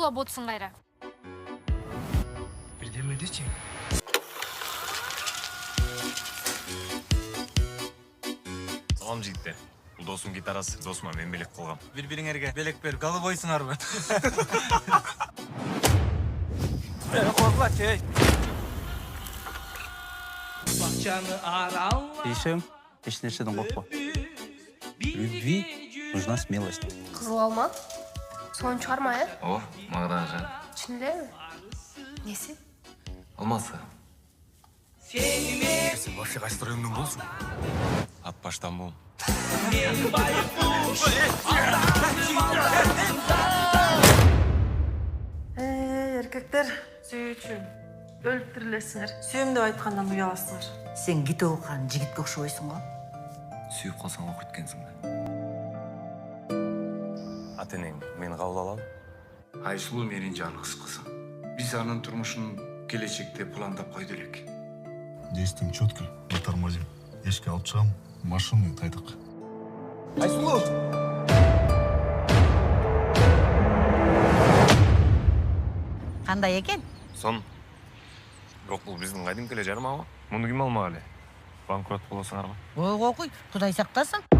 уктап отсуң кайра. Бирдеме дечи. Салам жигиттер. Бул досум гитарасы, досума мен белек кылгам. Бири-бириңерге белек берип голубойсуңарбы? Korkma ey. Ишем, эч нерседен коркпо. Любви нужна смелость. Кызыл алма. Соны чыгарма, О, мага Чын элеби? Неси? алмасы. Сен вообще кайсы райондон болсуң? Ат баштан бул. Erkekler сүйүүчү өлүп тирилесиңер. Сүйөм деп айткандан уяласыңар. Сен гите окуган жигитке окшобойсуң го. Сүйүп калсаң окуйт экенсиң да. Ата энең мени кабыл алалы. Айсулуу менин жалгыз кызым. Биз анын турмушун келечекте пландап койду элек. Действуем четко, не тормозим. Эшке алып чыгам, машины тайдык. Айсулуу. Кандай экен? Сон. Бирок бул биздин кайдымки эле жарым аба. Муну ким алмак эле? Банкрот болосуңарбы? Ойго куй, Кудай сактасын.